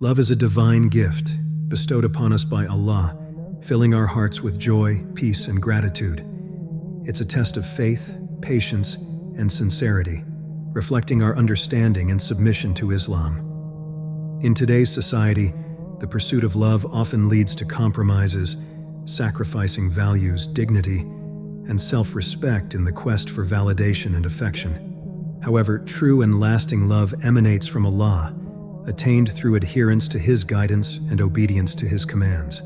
Love is a divine gift bestowed upon us by Allah, filling our hearts with joy, peace, and gratitude. It's a test of faith, patience, and sincerity, reflecting our understanding and submission to Islam. In today's society, the pursuit of love often leads to compromises, sacrificing values, dignity, and self-respect in the quest for validation and affection. However, true and lasting love emanates from Allah, attained through adherence to His guidance and obedience to His commands.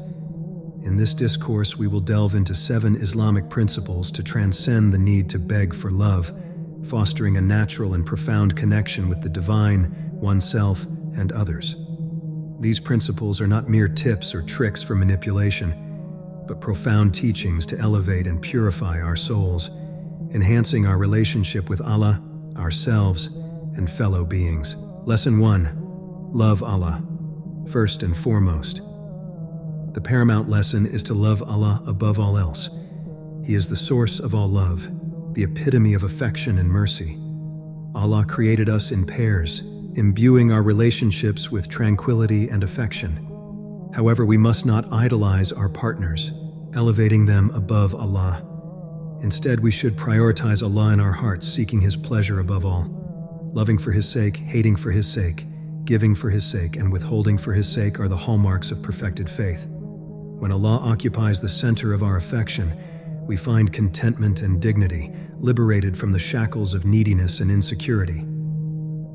In this discourse, we will delve into 7 Islamic principles to transcend the need to beg for love, fostering a natural and profound connection with the divine, oneself, and others. These principles are not mere tips or tricks for manipulation, but profound teachings to elevate and purify our souls, enhancing our relationship with Allah, ourselves, and fellow beings. Lesson 1. Love Allah. First and foremost, the paramount lesson is to love Allah above all else. He is the source of all love, the epitome of affection and mercy. Allah created us in pairs, imbuing our relationships with tranquility and affection. However, we must not idolize our partners, elevating them above Allah. Instead, we should prioritize Allah in our hearts, seeking His pleasure above all. Loving for His sake, hating for His sake, giving for His sake, and withholding for His sake are the hallmarks of perfected faith. When Allah occupies the center of our affection, we find contentment and dignity, liberated from the shackles of neediness and insecurity.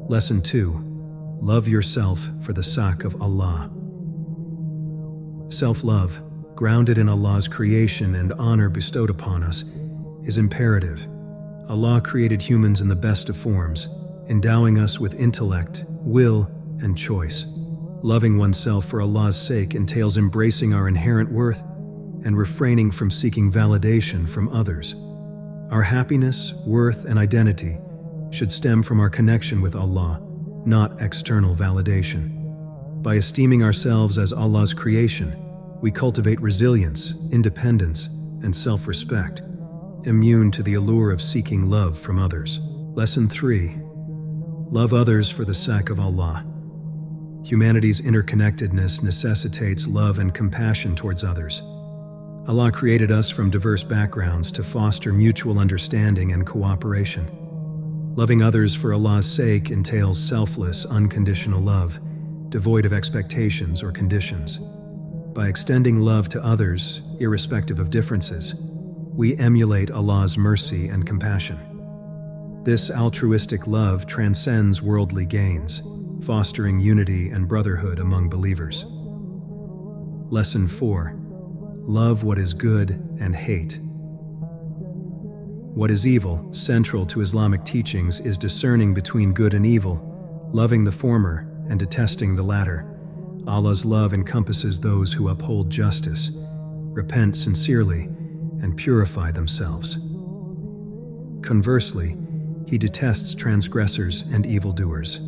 Lesson 2. Love yourself for the sake of Allah. Self-love, grounded in Allah's creation and honor bestowed upon us, is imperative. Allah created humans in the best of forms, endowing us with intellect, will, and choice. Loving oneself for Allah's sake entails embracing our inherent worth and refraining from seeking validation from others. Our happiness, worth, and identity should stem from our connection with Allah, not external validation. By esteeming ourselves as Allah's creation, we cultivate resilience, independence, and self-respect, immune to the allure of seeking love from others. Lesson 3. Love others for the sake of Allah. Humanity's interconnectedness necessitates love and compassion towards others. Allah created us from diverse backgrounds to foster mutual understanding and cooperation. Loving others for Allah's sake entails selfless, unconditional love, devoid of expectations or conditions. By extending love to others, irrespective of differences, we emulate Allah's mercy and compassion. This altruistic love transcends worldly gains, fostering unity and brotherhood among believers. Lesson 4. Love what is good and hate. What is evil, central to Islamic teachings, is discerning between good and evil, loving the former and detesting the latter. Allah's love encompasses those who uphold justice, repent sincerely, and purify themselves. Conversely, He detests transgressors and evildoers.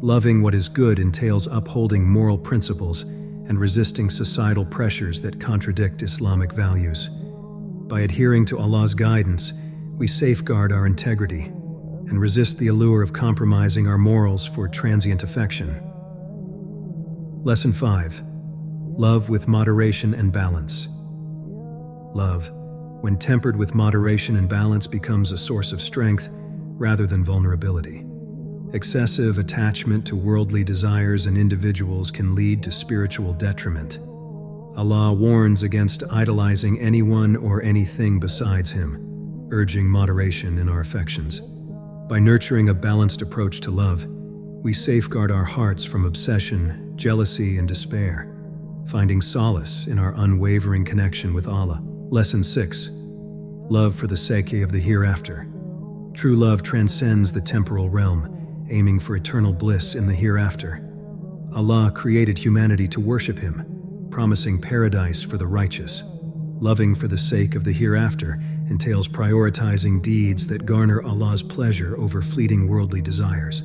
Loving what is good entails upholding moral principles and resisting societal pressures that contradict Islamic values. By adhering to Allah's guidance, we safeguard our integrity and resist the allure of compromising our morals for transient affection. Lesson 5. Love with moderation and balance. Love, when tempered with moderation and balance, becomes a source of strength rather than vulnerability. Excessive attachment to worldly desires and individuals can lead to spiritual detriment. Allah warns against idolizing anyone or anything besides Him, urging moderation in our affections. By nurturing a balanced approach to love, we safeguard our hearts from obsession, jealousy, and despair, finding solace in our unwavering connection with Allah. Lesson 6. Love for the sake of the hereafter. True love transcends the temporal realm, aiming for eternal bliss in the hereafter. Allah created humanity to worship Him, promising paradise for the righteous. Loving for the sake of the hereafter entails prioritizing deeds that garner Allah's pleasure over fleeting worldly desires.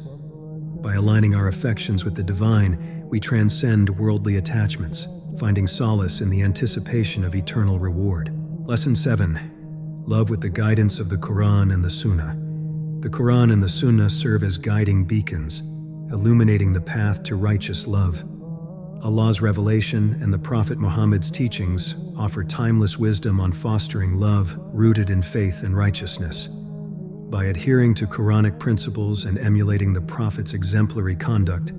By aligning our affections with the divine, we transcend worldly attachments, finding solace in the anticipation of eternal reward. Lesson 7. Love with the guidance of the Quran and the Sunnah. The Quran and the Sunnah serve as guiding beacons, illuminating the path to righteous love. Allah's revelation and the Prophet Muhammad's teachings offer timeless wisdom on fostering love rooted in faith and righteousness. By adhering to Quranic principles and emulating the Prophet's exemplary conduct,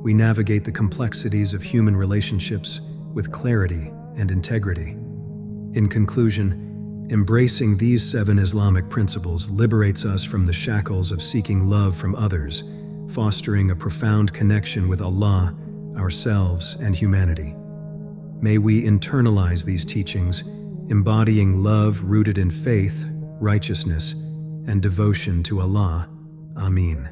we navigate the complexities of human relationships with clarity and integrity. In conclusion, embracing these 7 Islamic principles liberates us from the shackles of seeking love from others, fostering a profound connection with Allah, ourselves, and humanity. May we internalize these teachings, embodying love rooted in faith, righteousness, and devotion to Allah. Ameen.